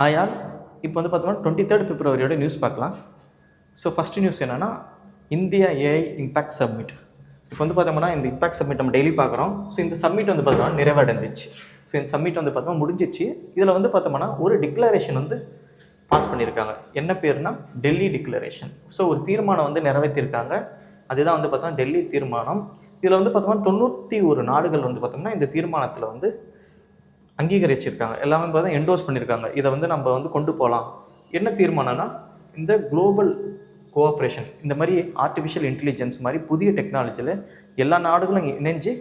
ஆயால் இப்போ வந்து பார்த்தோம்னா 23rd பிப்ரவரியோட நியூஸ் பார்க்கலாம். ஸோ ஃபஸ்ட்டு நியூஸ் என்னென்னா, இந்தியா ஏஐ இம்பேக்ட் சப்மிட். இப்போ வந்து பார்த்தோம்னா இந்த இம்பேக்ட் சப்மிட் நம்ம டெய்லி பார்க்குறோம். ஸோ இந்த சப்மிட் வந்து பார்த்தோம்னா நிறைவடைந்துச்சு. ஸோ இந்த சப்மிட் வந்து பார்த்தோம்னா முடிஞ்சிச்சு. இதில் வந்து பார்த்தோம்னா ஒரு டிக்ளரேஷன் வந்து பாஸ் பண்ணியிருக்காங்க. என்ன பேர்னா டெல்லி டிக்ளரேஷன். ஸோ ஒரு தீர்மானம் வந்து நிறைவேற்றிருக்காங்க. அதுதான் வந்து பார்த்தோம்னா டெல்லி தீர்மானம். இதில் வந்து பார்த்தோம்னா 91 நாடுகள் வந்து பார்த்தோம்னா இந்த தீர்மானத்தில் வந்து அங்கீகரிச்சிருக்காங்க. எல்லாமே பார்த்தா என்டோஸ் பண்ணியிருக்காங்க. இதை வந்து நம்ம வந்து கொண்டு போகலாம். என்ன தீர்மானம்னா, இந்த குளோபல் கோஆப்ரேஷன், இந்த மாதிரி ஆர்டிஃபிஷியல் இன்டெலிஜென்ஸ் மாதிரி புதிய டெக்னாலஜியில் எல்லா நாடுகளும் இணைஞ்சு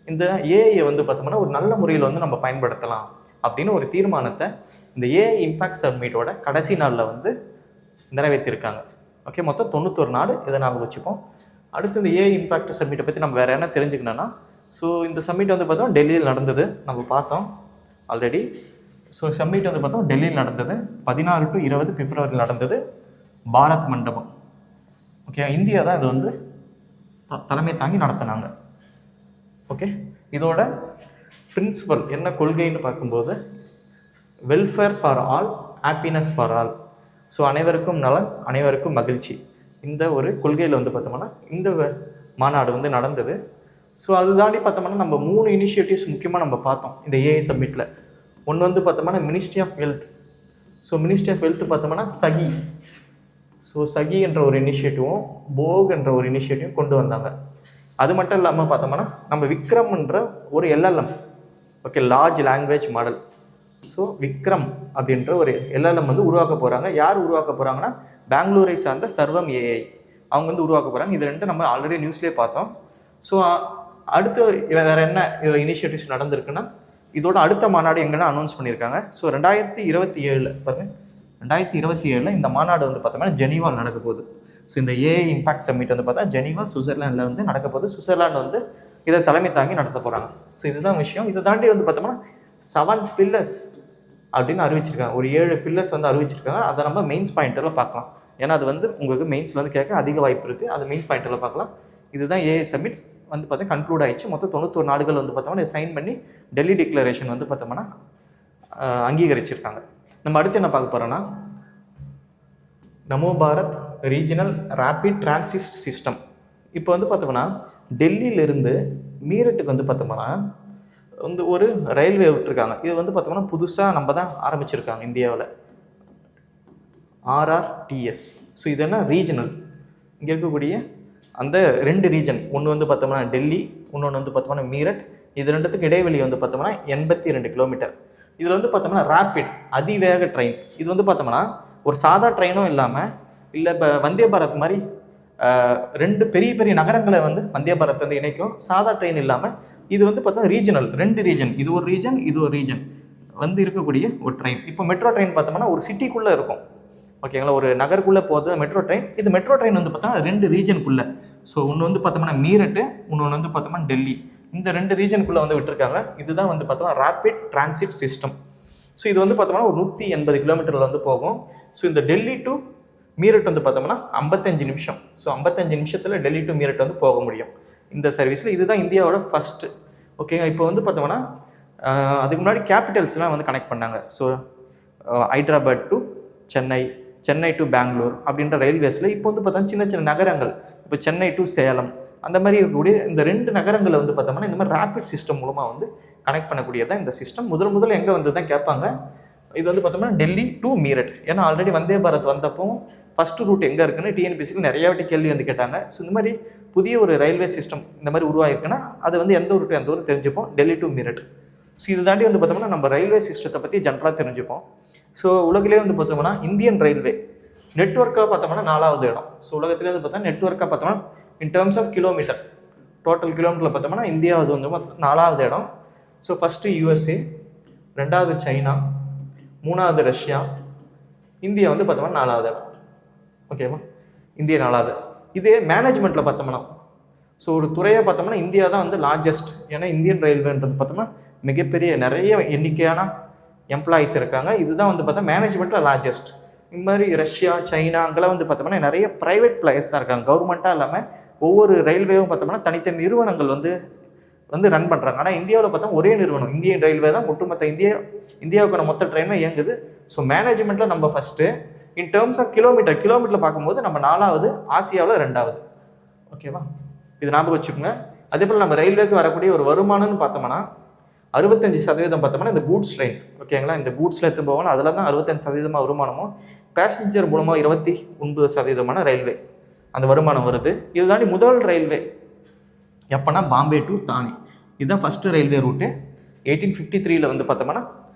இந்த ஏஐயை வந்து பார்த்தோம்னா ஒரு நல்ல முறையில் வந்து நம்ம பயன்படுத்தலாம் அப்படின்னு ஒரு தீர்மானத்தை இந்த ஏஐ இம்பேக்ட் சப்மிட்டோட கடைசி நாளில் வந்து நிறைவேற்றிருக்காங்க. ஓகே, மொத்தம் 91 நாடு, இதை ஞாபகம் வச்சுப்போம். அடுத்து இந்த ஏஐ இம்பேக்ட் சப்மிட்டை பற்றி நம்ம வேறு என்ன தெரிஞ்சுக்கணும்னா, ஸோ இந்த சப்மிட் வந்து பார்த்தோம் டெல்லியில் நடந்தது, நம்ம பார்த்தோம் ஆல்ரெடி. ஸோ சம்மிட் வந்து பார்த்தோம் டெல்லியில் நடந்தது. 16 to 20 பிப்ரவரியில் நடந்தது. பாரத் மண்டபம். ஓகே, இந்தியா தான் இது வந்து தலைமை தாங்கி நடத்தினாங்க. ஓகே, இதோட பிரின்சிபல் என்ன கொள்கைன்னு பார்க்கும்போது, welfare for all, happiness for all. So அனைவருக்கும் நலன், அனைவருக்கும் மகிழ்ச்சி. இந்த ஒரு கொள்கையில் வந்து பார்த்தோம்னா இந்த மாநாடு வந்து நடந்தது. ஸோ அது தாண்டி பார்த்தோம்னா நம்ம 3 இனிஷியேட்டிவ்ஸ் முக்கியமாக நம்ம பார்த்தோம் இந்த ஏஐ சப்மிட்டில். ஒன்று வந்து பார்த்தோம்னா ministry of health. So ministry of health பார்த்தோம்னா சகி. ஸோ சகி என்ற ஒரு இனிஷியேட்டிவும் போக் என்ற ஒரு இனிஷியேட்டிவும் கொண்டு வந்தாங்க. அது மட்டும் இல்லாமல் பார்த்தோம்னா நம்ம விக்ரம் என்ற ஒரு LLM, okay, large language model. So Vikram அப்படின்ற ஒரு எல்எல்எம் வந்து உருவாக்க போகிறாங்க. யார் உருவாக்க போகிறாங்கன்னா, பெங்களூரை சார்ந்த சர்வம் ஏஐ அவங்க வந்து உருவாக்க போகிறாங்க. இது ரெண்டு நம்ம ஆல்ரெடி நியூஸ்லேயே பார்த்தோம். ஸோ அடுத்து வேறு என்ன இனிஷியேட்டிவ்ஸ் நடந்திருக்குன்னா, இதோட அடுத்த மாநாடு எங்கன்னா அனௌன்ஸ் பண்ணியிருக்காங்க. ஸோ 2027 பாருங்கள், 2027 இந்த மாநாடு வந்து பார்த்தோம்னா ஜெனீவாவில் நடக்க போகுது. ஸோ இந்த ஏஐ இம்பேக்ட் சம்மிட் வந்து பார்த்தா ஜெனீவா சுவிட்சர்லாண்டில் வந்து நடக்க போகுது. சுவிட்சர்லாண்டு வந்து இதை தலைமை தாங்கி நடத்த போகிறாங்க. ஸோ இதுதான் விஷயம். இதை தாண்டி வந்து பார்த்தோம்னா 7 பில்லர்ஸ் அப்படின்னு அறிவிச்சிருக்காங்க. ஒரு 7 பில்லர்ஸ் வந்து அறிவிச்சிருக்காங்க. அதை நம்ம மெயின்ஸ் பாயிண்டில் பார்க்கலாம். ஏன்னா அது வந்து உங்களுக்கு மெயின்ஸில் வந்து கேட்க அதிக வாய்ப்பு இருக்குது. அது மெயின்ஸ் பாயிண்டில் பார்க்கலாம். இதுதான் ஏஐ சம்மிட்ஸ் வந்து பார்த்தா கன்க்ளூட் ஆயிடுச்சு. மொத்தம் 91 நாடுகள் வந்து பார்த்தோம்னா சைன் பண்ணி டெல்லி டிக்ளரேஷன் வந்து பார்த்தோம்னா அங்கீகரிச்சிருக்காங்க. நம்ம அடுத்து என்ன பார்க்க போகிறோன்னா, Namo Bharat regional rapid transit system. இப்போ வந்து பார்த்தோம்னா டெல்லியிலிருந்து மீரட்டுக்கு வந்து பார்த்தோம்னா வந்து ஒரு ரயில்வே விட்டுருக்காங்க. இது வந்து பார்த்தோம்னா புதுசாக நம்ம தான் ஆரம்பிச்சிருக்காங்க இந்தியாவில், RRTS. ஸோ இது என்ன ரீஜனல், இங்கே இருக்கக்கூடிய அந்த 2 ரீஜன், ஒன்று வந்து பார்த்தோம்னா டெல்லி, இன்னொன்று வந்து பார்த்தோம்னா மீரட். இது ரெண்டுத்துக்கு இடைவெளி வந்து பார்த்தோம்னா 82 கிலோமீட்டர். இதில் வந்து பார்த்தோம்னா ரேபிட் அதிவேக ட்ரெயின். இது வந்து பார்த்தோம்னா ஒரு சாதா ட்ரெயினும் இல்லாமல், இல்லை இப்போ வந்தே பாரத் மாதிரி 2 பெரிய பெரிய நகரங்களை வந்து வந்தே பாரத் வந்து இணைக்கும். சாதா ட்ரெயின் இல்லாமல் இது வந்து பார்த்தோம்னா ரீஜனல், 2 ரீஜன், இது ஒரு ரீஜன், இது ஒரு ரீஜன் வந்து இருக்கக்கூடிய ஒரு ட்ரெயின். இப்போ மெட்ரோ ட்ரெயின் பார்த்தோம்னா ஒரு சிட்டிக்குள்ளே இருக்கும், ஓகேங்களா, ஒரு நகருக்குள்ளே போகிறது மெட்ரோ ட்ரெயின். இது மெட்ரோ ட்ரெயின் வந்து பார்த்தோம்னா 2 ரீஜனுக்குள்ளே. ஸோ ஒன்று வந்து பார்த்தோம்னா மீரட்டு, இன்னொன்று வந்து பார்த்தோம்னா டெல்லி. இந்த 2 ரீஜனுக்குள்ளே வந்து விட்டுருக்காங்க. இதுதான் வந்து பார்த்தோம்னா ரேபிட் டிரான்சிட் சிஸ்டம். ஸோ இது வந்து பார்த்தோம்னா ஒரு 180 கிலோமீட்டரில் வந்து போகும். ஸோ இந்த டெல்லி டு மீரட் வந்து பார்த்தோம்னா 55 நிமிஷம். ஸோ 55 நிமிஷத்தில் டெல்லி டு மீரட் வந்து போக முடியும் இந்த சர்வீஸில். இதுதான் இந்தியாவோட ஃபஸ்ட்டு. ஓகேங்க, இப்போ வந்து பார்த்தோம்னா அதுக்கு முன்னாடி கேபிட்டல்ஸ்லாம் வந்து கனெக்ட் பண்ணாங்க. So Hyderabad to Chennai, Chennai to Bangalore அப்படின்ற ரயில்வேஸில் இப்போ வந்து பார்த்தோம்னா சின்ன சின்ன நகரங்கள், இப்போ சென்னை டு சேலம், அந்த மாதிரி இருக்கக்கூடிய இந்த 2 நகரங்களை வந்து பார்த்தோம்னா இந்த மாதிரி ரேபிட் சிஸ்டம் மூலமாக வந்து கனெக்ட் பண்ணக்கூடியதான் இந்த சிஸ்டம். முதல்ல எங்கே வந்து தான் கேட்பாங்க, இது வந்து பார்த்தோம்னா டெல்லி டு மீரட். ஏன்னா ஆல்ரெடி வந்தே பாரத் வந்தப்போ ஃபஸ்ட்டு ரூட் எங்கே இருக்குன்னு டிஎன்பிசியில் நிறைய வாட்டி கேள்வி வந்து கேட்டாங்க. ஸோ இந்த மாதிரி புதிய ஒரு ரயில்வே சிஸ்டம் இந்த மாதிரி உருவாயிருக்குன்னா அது வந்து எந்த ஊர் டு எந்த ஊர் தெரிஞ்சுப்போம், டெல்லி டு மீரட். ஸோ இது தாண்டி வந்து பார்த்தோம்னா நம்ம ரயில்வே சிஸ்டத்தை பற்றி ஜென்ரலாக தெரிஞ்சுப்போம். ஸோ உலகிலே வந்து பார்த்தோம்னா இந்தியன் ரயில்வே நெட்ஒர்க்காக பார்த்தோம்னா 4வது இடம். ஸோ உலகத்திலே வந்து பார்த்தோம்னா நெட்ஒர்க்காக பார்த்தோம்னா in terms half kilometre, total கிலோமீட்டரில் பார்த்தோம்னா இந்தியா அது வந்து 4வது இடம். ஸோ ஃபஸ்ட்டு USA, 2வது சைனா, 3வது ரஷ்யா, இந்தியா வந்து பார்த்தோம்னா 4வது இடம். ஓகேவா, இந்தியா 4வது. இதே மேனேஜ்மெண்ட்டில் பார்த்தோம்னா, ஸோ ஒரு துறையை பார்த்தோம்னா இந்தியா தான் வந்து லார்ஜஸ்ட். ஏன்னா இந்தியன் ரயில்வேன்றது பார்த்தோம்னா மிகப்பெரிய நிறைய எண்ணிக்கையான எம்ப்ளாயிஸ் இருக்காங்க. இதுதான் வந்து பார்த்தா மேனேஜ்மெண்ட்டில் லார்ஜஸ்ட். இந்த மாதிரி ரஷ்யா, சைனா அங்கெல்லாம் வந்து பார்த்தோம்னா நிறைய ப்ரைவேட் பிளேயர்ஸ் தான் இருக்காங்க. கவர்மெண்ட்டாக இல்லாமல் ஒவ்வொரு ரயில்வேவும் பார்த்தோம்னா தனித்தனி நிறுவனங்கள் வந்து ரன் பண்ணுறாங்க. ஆனால் இந்தியாவில் பார்த்தா ஒரே நிறுவனம், இந்தியன் ரயில்வே தான் ஒட்டுமொத்த இந்தியாவுக்கான மொத்த ட்ரெயினும் இயங்குது. ஸோ மேனேஜ்மெண்ட்டில் நம்ம ஃபஸ்ட்டு. இன் டேர்ம்ஸ் ஆஃப் கிலோமீட்டரில் பார்க்கும்போது நம்ம 4வது, ஆசியாவில் 2வது. ஓகேவா, இது ஞாபகம் வச்சுக்கோங்க. அதே போல் நம்ம ரயில்வேக்கு வரக்கூடிய ஒரு வருமானம்னு பார்த்தோம்னா 65% பார்த்தோம்னா இந்த கூட்ஸ் ட்ரெயின். ஓகேங்களா, இந்த கூட்ஸில் எடுத்து போவாங்க, அதில் தான் 65% வருமானமும், பேசஞ்சர் மூலமாக 29% ரயில்வே அந்த வருமானம் வருது. இது தாண்டி முதல் ரயில்வே எப்போனா பாம்பே டு தானே, இதுதான் ஃபஸ்ட்டு ரயில்வே ரூட்டு. 1853 வந்து பார்த்தோம்னா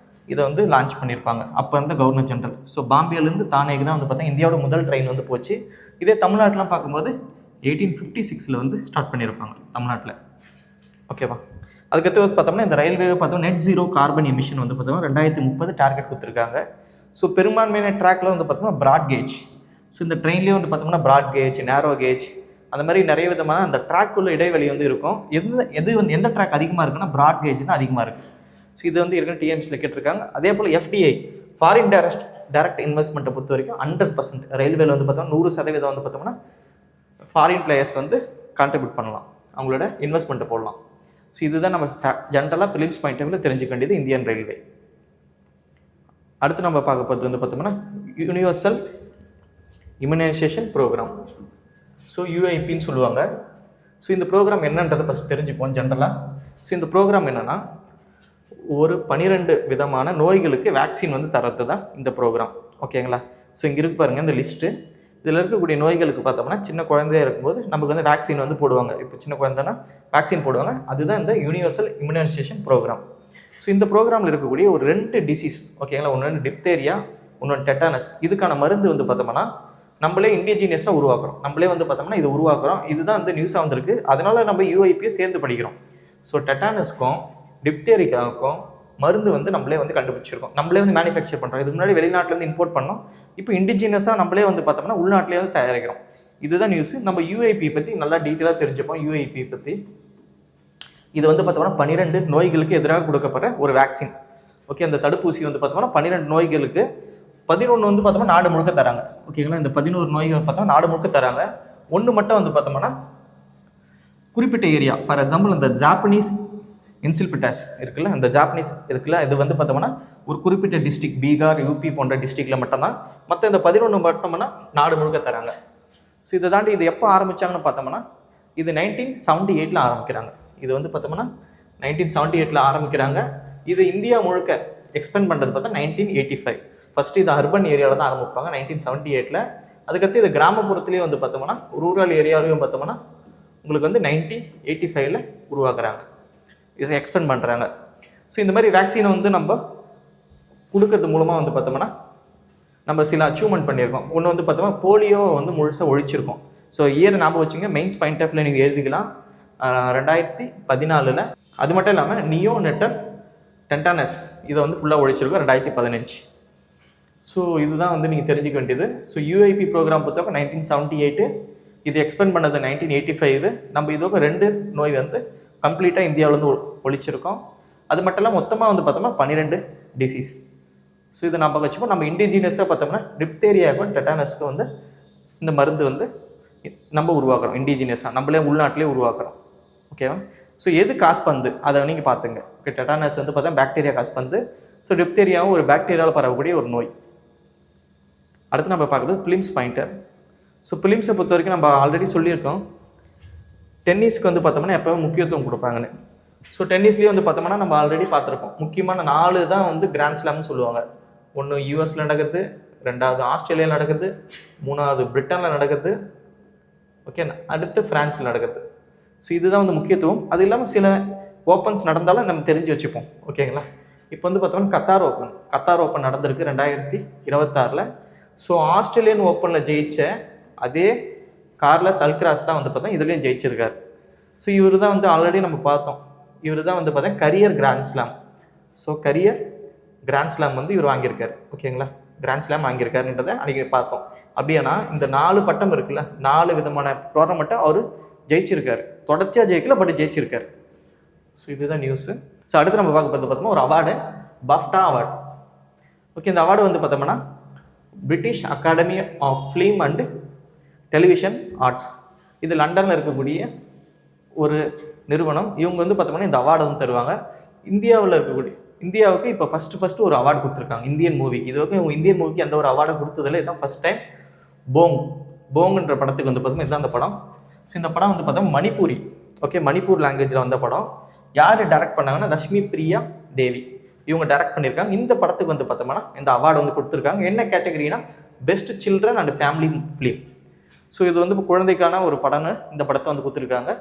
இதை வந்து லான்ச் பண்ணியிருப்பாங்க அப்போ இருந்த கவர்னர் ஜெனரல். ஸோ பாம்பேலேருந்து தானேக்கு தான் வந்து பார்த்தா இந்தியாவோட முதல் ட்ரெயின் வந்து போச்சு. இதே தமிழ்நாட்டிலாம் பார்க்கும்போது 1856 வந்து ஸ்டார்ட் பண்ணியிருப்பாங்க தமிழ்நாட்டில். ஓகேவா, அதுக்கடுத்து வந்து பார்த்தோம்னா இந்த ரயில்வே பார்த்தோம்னா நெட் ஜீரோ கார்பன் எமிஷன் வந்து பார்த்தோம்னா 2030 டார்கெட் கொடுத்துருக்காங்க. ஸோ பெரும்பான்மையான ட்ராக்ல வந்து பார்த்தோம்னா ப்ராட் கேஜ். ஸோ இந்த ட்ரெயின்லேயே வந்து பார்த்தோம்னா ப்ராட் கேஜ், நேரோ கேஜ், அந்த மாதிரி நிறைய விதமான அந்த ட்ராக்குள்ள இடைவெளி வந்து இருக்கும். எந்த ட்ராக் அதிகமாக இருக்குன்னா ப்ராட் கேஜ் தான் அதிகமாக இருக்குது. ஸோ இது வந்து ஏற்கனவே டிஎன்சியில் கேட்டிருக்காங்க. அதே போல் FDI ஃபாரின் டைரக்ட் இன்வெஸ்ட்மெண்ட்டை பொறுத்த வரைக்கும் 100% ரயில்வேல வந்து பார்த்தோம்னா 100% வந்து பார்த்தோம்னா ஃபாரின் பிளேயர்ஸ் வந்து கான்ட்ரிபியூட் பண்ணலாம், அவங்களோட இன்வெஸ்ட்மெண்ட்டை போடலாம். ஸோ இதுதான் நம்ம ஜென்ரலாக பிலிம்ஸ் பாயிண்ட் ஆஃப் வியூவில் தெரிஞ்சுக்க வேண்டியது இந்தியன் ரயில்வே. அடுத்து நம்ம பார்க்க போகிறது வந்து பார்த்தோம்னா யூனிவர்சல் இம்யூனைசேஷன் ப்ரோக்ராம். ஸோ UIPன்னு சொல்லுவாங்க. ஸோ இந்த ப்ரோக்ராம் என்னன்றதை ஃபஸ்ட் தெரிஞ்சுப்போம் ஜென்ரலாக. ஸோ இந்த ப்ரோக்ராம் என்னென்னா ஒரு 12 விதமான நோய்களுக்கு வேக்சின் வந்து தரது தான் இந்த ப்ரோக்ராம். ஓகேங்களா, ஸோ இங்கே இருக்கு பாருங்கள் இந்த லிஸ்ட்டு. இதில் இருக்கக்கூடிய நோய்களுக்கு பார்த்தோம்னா சின்ன குழந்தையாக இருக்கும்போது நமக்கு வந்து வேக்சின் வந்து போடுவாங்க. இப்போ சின்ன குழந்தைன்னா வேக்சின் போடுவாங்க, அதுதான் இந்த யூனிவர்சல் இம்யூனைசேஷன் ப்ரோக்ராம். ஸோ இந்த ப்ரோக்ராமில் இருக்கக்கூடிய ஒரு 2 டிசீஸ், ஓகேங்களா, ஒன்று டிப்தேரியா, இன்னொன்று டெட்டானஸ். இதுக்கான மருந்து வந்து பார்த்தோம்னா நம்மளே இண்டிஜினியஸாக உருவாக்குறோம். நம்மளே வந்து பார்த்தோம்னா இது உருவாக்குறோம். இதுதான் வந்து நியூஸாக வந்திருக்கு, அதனால நம்ம UIPயை சேர்ந்து படிக்கிறோம். ஸோ டெட்டானஸ்க்கும் டிப்தேரிக்காவுக்கும் மருந்து வந்து நம்மளே வந்து கண்டுபிடிச்சிருக்கோம், நம்மளே வந்து மேனுஃபேக்சர் பண்ணுறோம். இதுக்கு முன்னாடி வெளிநாட்டிலேருந்து இம்போர்ட் பண்ணோம், இப்போ இண்டிஜினியஸாக நம்மளே வந்து பார்த்தோம்னா உள்நாட்டிலே வந்து தயாரிக்கிறோம். இதுதான் நியூஸ். நம்ம UIP பற்றி நல்லா டீட்டெயிலாக தெரிஞ்சுப்போம். UIP பற்றி இது வந்து பார்த்தோம்னா 12 நோய்களுக்கு எதிராக கொடுக்கப்படுற ஒரு வேக்சின். ஓகே, அந்த தடுப்பூசி வந்து பார்த்தோம்னா 12 நோய்களுக்கு 11 வந்து பார்த்தோம்னா நாடு முழுக்க தராங்க. ஓகேங்களா, இந்த 11 நோய்கள் பார்த்தோம்னா நாடு முழுக்க தராங்க. ஒன்று மட்டும் வந்து பார்த்தோம்னா குறிப்பிட்ட ஏரியா, ஃபார் எக்ஸாம்பிள் இந்த ஜாப்பனீஸ் இன்சில்பிட்டாஸ் இருக்குல்ல, அந்த ஜாப்பனீஸ் இருக்குல்ல, இது வந்து பார்த்தோம்னா ஒரு குறிப்பிட்ட டிஸ்ட்ரிக்ட், பீகார், UP போன்ற டிஸ்ட்ரிக்டில் மட்டும்தான். மற்ற இந்த 11 மட்டும்னா நாடு முழுக்க தராங்க. ஸோ இதை தாண்டி இது எப்போ ஆரம்பித்தாங்கன்னு பார்த்தோம்னா இது 1978 ஆரம்பிக்கிறாங்க. இது வந்து பார்த்தோம்னா 1978 ஆரம்பிக்கிறாங்க. இது இந்தியா முழுக்க எக்ஸ்பெண்ட் பண்ணுறது பார்த்தா 1985. ஃபஸ்ட்டு இது அர்பன் ஏரியாவில் தான் ஆரம்பிப்பாங்க 1978. அதுக்கடுத்து இது கிராமப்புறத்துலேயே வந்து பார்த்தோம்னா ரூரல் ஏரியாவிலையும் பார்த்தோம்னா உங்களுக்கு வந்து 1985 உருவாக்குறாங்க, இதை எக்ஸ்பெண்ட் பண்ணுறாங்க. ஸோ இந்த மாதிரி வேக்சினை வந்து நம்ம கொடுக்கறது மூலமாக வந்து பார்த்தோம்னா நம்ம சில அச்சீவ்மெண்ட் பண்ணியிருக்கோம். ஒன்று வந்து பார்த்தோம்னா போலியோ வந்து முழுசாக ஒழிச்சிருக்கோம். ஸோ இயர் ஞாபகம் வச்சுங்க, மெயின்ஸ் பாயிண்ட் ஆஃப் வியூவில் நீங்கள் எழுதிக்கலாம் 2014. அது மட்டும் இல்லாமல் நியோனெட்டல் டென்டானஸ் இதை வந்து ஃபுல்லாக ஒழிச்சிருக்கோம் 2015. ஸோ இதுதான் வந்து நீங்கள் தெரிஞ்சுக்க வேண்டியது. ஸோ UIP ப்ரோக்ராம் பொறுத்தவரை 1978, இது எக்ஸ்பெண்ட் பண்ணது 1985. நம்ம இதோட 2 நோய் வந்து கம்ப்ளீட்டாக இந்தியாவிலேருந்து ஒழிச்சிருக்கோம். அது மட்டும் இல்லாமல் மொத்தமாக வந்து பார்த்தோம்னா 12 டிசீஸ். ஸோ இதை நம்ம வச்சுப்போம். நம்ம இண்டிஜினியஸாக பார்த்தோம்னா டிப்தேரியாவுக்கும் டெட்டானஸ்க்கும் வந்து இந்த மருந்து வந்து நம்ம உருவாக்குறோம், இண்டிஜினியஸாக நம்மளே உள்நாட்டிலே உருவாக்குறோம். ஓகேவா, ஸோ எது காசு பண்ணுது அதை நீங்கள் பார்த்துங்க. ஓகே, டெட்டானஸ் வந்து பார்த்தா பாக்டீரியா காசு பண்ணுது. ஸோ டிப்தேரியாவும் ஒரு பாக்டீரியாவில் பரவக்கூடிய ஒரு நோய். அடுத்து நம்ம பார்க்குறது பிலிம்ஸ் பாயிண்டர். ஸோ பிலிம்ஸை பொறுத்த வரைக்கும் நம்ம ஆல்ரெடி சொல்லியிருக்கோம், டென்னிஸ்க்கு வந்து பார்த்தோம்னா எப்போவும் முக்கியத்துவம் கொடுப்பாங்கன்னு. ஸோ டென்னிஸ்லேயே வந்து பார்த்தோம்னா நம்ம ஆல்ரெடி பார்த்துருப்போம், முக்கியமான 4 தான் வந்து கிராண்ட் ஸ்லாம்னு சொல்லுவாங்க. ஒன்று US நடக்குது, 2வது ஆஸ்திரேலியா நடக்குது, 3வது பிரிட்டனில் நடக்குது, ஓகே, அடுத்து ஃப்ரான்ஸில் நடக்குது. ஸோ இதுதான் வந்து முக்கியத்துவம். அது இல்லாமல் சில ஓப்பன்ஸ் நடந்தாலும் நம்ம தெரிஞ்சு வச்சுப்போம். ஓகேங்களா, இப்போ வந்து பார்த்தோம்னா கத்தார் ஓப்பன் நடந்திருக்கு 2026. ஸோ ஆஸ்திரேலியன் ஓப்பனில் ஜெயிச்ச அதே கார்லஸ் அல்க்ராஸ் தான் வந்து பார்த்தா இதுலேயும் ஜெயிச்சிருக்காரு. ஸோ இவர் தான் வந்து ஆல்ரெடி நம்ம பார்த்தோம், இவர் தான் வந்து பார்த்தா career grand slam. So career grand slam வந்து இவர் வாங்கியிருக்காரு. ஓகேங்களா, கிராண்ட் ஸ்லாம் வாங்கியிருக்காருன்றதை அன்றைக்கி பார்த்தோம். அப்படியானா இந்த 4 பட்டம் இருக்குல்ல, 4 விதமான டோர்னமெண்ட்டை அவர் ஜெயிச்சிருக்காரு. தொடர்ச்சியாக ஜெயிக்கல, பட் ஜெயிச்சிருக்காரு. ஸோ இதுதான் நியூஸு. ஸோ அடுத்து நம்ம பார்த்தோம்னா ஒரு அவார்டு, பாஃப்டா அவார்டு. ஓகே, இந்த அவார்டு வந்து பார்த்தோம்னா British academy of film and television arts, இது லண்டனில் இருக்கக்கூடிய ஒரு நிறுவனம். இவங்க வந்து பார்த்தோம்னா இந்த அவார்டு வந்து தருவாங்க. இந்தியாவுக்கு இப்போ ஃபஸ்ட்டு ஒரு அவார்டு கொடுத்துருக்காங்க இந்தியன் மூவிக்கு. இது வரைக்கும் இந்தியன் மூவிக்கு எந்த ஒரு அவார்டை கொடுத்ததில்ல, இதுதான் ஃபஸ்ட் டைம். போங்குன்ற படத்துக்கு வந்து பார்த்தோம்னா இதுதான் அந்த படம். ஸோ இந்த படம் வந்து பார்த்தோம் மணிப்பூரி, ஓகே, மணிப்பூர் லாங்குவேஜில் வந்த படம். யார் டைரக்ட் பண்ணாங்கன்னா ரஷ்மி பிரியா தேவி, இவங்க டைரக்ட் பண்ணியிருக்காங்க. இந்த படத்துக்கு வந்து பார்த்தோம்னா இந்த அவார்டு வந்து கொடுத்துருக்காங்க. என்ன கேட்டகரினா best children and family film. So இது வந்து இப்போ குழந்தைக்கான ஒரு படம்னு இந்த படத்தை வந்து கொடுத்துருக்காங்க.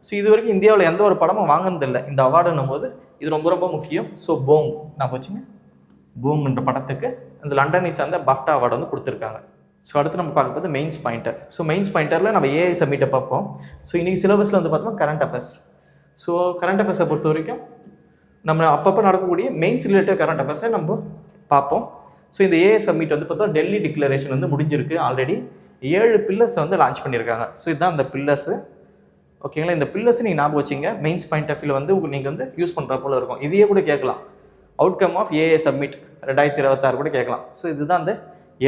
ஸோ இது வரைக்கும் இந்தியாவில் எந்த ஒரு படமும் வாங்கினதில்லை இந்த அவார்டுன்னும் போது இது ரொம்ப ரொம்ப முக்கியம். ஸோ போங் நான் வச்சுங்க, போங்குன்ற படத்துக்கு இந்த லண்டனை சார்ந்த பாஃப்டா அவார்டு வந்து கொடுத்துருக்காங்க. ஸோ அடுத்து நம்ம பார்க்கும்போது மெயின்ஸ் பாயிண்டர். ஸோ மெயின்ஸ் பாயிண்டரில் நம்ம ஏஐ சப்மிட்டை பார்ப்போம். ஸோ இன்றைக்கி சிலபஸில் வந்து பார்த்தோம்னா கரண்ட் அஃபேர்ஸ். ஸோ கரண்ட் அஃபேர்ஸை பொறுத்த வரைக்கும் நம்ம அப்பப்போ நடக்கக்கூடிய மெயின்ஸ் ரிலேட்டட் கரண்ட் அஃபேர்ஸை நம்ம பார்ப்போம். ஸோ இந்த ஏஐ சப்மிட் வந்து பார்த்தா டெல்லி டிக்ளரேஷன் வந்து முடிஞ்சிருக்கு. ஆல்ரெடி 7 பில்லர்ஸை வந்து லான்ச் பண்ணியிருக்காங்க. ஸோ இதுதான் அந்த பில்லர்ஸு, ஓகேங்களா. இந்த பில்லர்ஸ் நீங்கள் ஞாபகம் வச்சிங்க, மெயின்ஸ் பாயிண்ட் ஆஃப் வியூவில் வந்து நீங்கள் வந்து யூஸ் பண்ணுற போல இருக்கும். இதையே கூட கேட்கலாம், அவுட்கம் ஆஃப் ஏஐ சப்மிட் 2026 கூட கேட்கலாம். ஸோ இதுதான் அந்த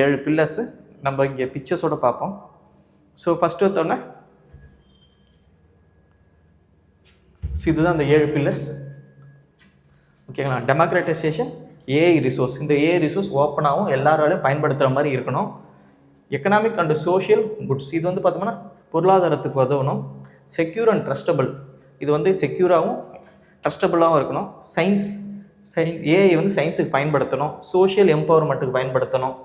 7 பில்லர்ஸு. நம்ம இங்கே பிக்சர்ஸோடு பார்ப்போம். ஸோ ஃபஸ்ட்டு வந்தோடனே ஸோ இதுதான் அந்த 7 பில்லர்ஸ், ஓகேங்களா. Democratisation, AI resource. இந்த ஏஐ ரிசோர்ஸ் ஓப்பனாகவும் எல்லாராலையும் பயன்படுத்துகிற மாதிரி இருக்கணும். எக்கனாமிக் அண்ட் சோஷியல் குட்ஸ், இது வந்து பார்த்தோம்னா பொருளாதாரத்துக்கு உதவணும். செக்யூர் அண்ட் ட்ரஸ்டபிள், இது வந்து செக்யூராகவும் ட்ரஸ்டபுளாகவும் இருக்கணும். ஏஐ வந்து சயின்ஸுக்கு பயன்படுத்தணும். சோஷியல் எம்பவர்மெண்ட்டுக்கு பயன்படுத்தணும்.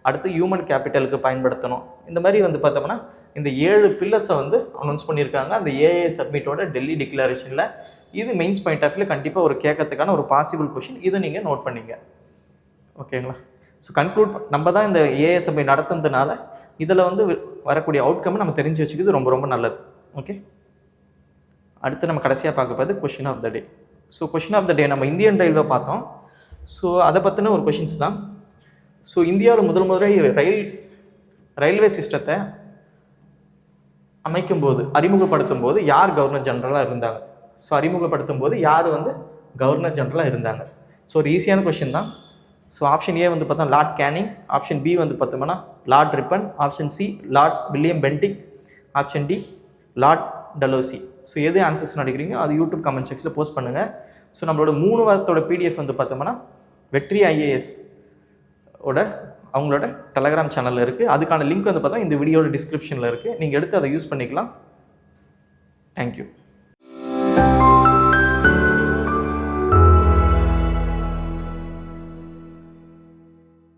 அடுத்து ஹியூமன் கேபிட்டலுக்கு பயன்படுத்தணும். இந்த மாதிரி வந்து பார்த்தோம்னா இந்த 7 பில்லர்ஸை வந்து அனௌன்ஸ் பண்ணியிருக்காங்க அந்த ஏஐ சப்மிட்டோட டெல்லி டிக்ளரேஷனில். இது மெயின்ஸ் பாயிண்ட் ஆஃப் வியூவில் கண்டிப்பாக ஒரு கேட்கறதுக்கான ஒரு பாசிபிள் கொஷின். இதை நீங்கள் நோட் பண்ணிங்க, ஓகேங்களா. ஸோ கன்க்ளூட் நம்ம தான் இந்த ஏஐ சப்மிட் நடத்துனதுனால இதில் வந்து வரக்கூடிய அவுட்கம் நம்ம தெரிஞ்சு வச்சுக்கிறது ரொம்ப ரொம்ப நல்லது, ஓகே. அடுத்து நம்ம கடைசியாக பார்க்க போகிறது question of the day. So question of the day நம்ம இந்தியன் ரயில்வே பார்த்தோம். ஸோ அதை பற்றின ஒரு கொஷின்ஸ் தான். ஸோ இந்தியாவில் முதல் ரயில்வே சிஸ்டத்தை அறிமுகப்படுத்தும் போது யார் கவர்னர் ஜெனரலாக இருந்தாங்க? ஸோ அறிமுகப்படுத்தும் போது யார் வந்து கவர்னர் ஜெனரலாக இருந்தாங்க? ஸோ ஒரு ஈஸியான கொஷின் தான். ஸோ ஆப்ஷன் ஏ வந்து பார்த்தோம் லார்ட் கேனிங், ஆப்ஷன் பி வந்து பார்த்தோம்னா lord Ripon, option C lord William Bentinck, option D lord Dalhousie. So எது ஆன்சர்ஸ் நினைக்கிறீங்க அது யூடியூப் கமெண்ட் செக்ஷனில் போஸ்ட் பண்ணுங்கள். ஸோ நம்மளோட 3 வாரத்தோட பிடிஎஃப் வந்து பார்த்தோம்னா வெற்றி ஐஏஎஸ் ஓட அவங்களோட டெலகிராம் சேனலில் இருக்குது. அதுக்கான லிங்க் வந்து பார்த்தா இந்த வீடியோட டிஸ்கிரிப்ஷனில் இருக்குது. நீங்கள் எடுத்து அதை யூஸ் பண்ணிக்கலாம். தேங்க்யூ.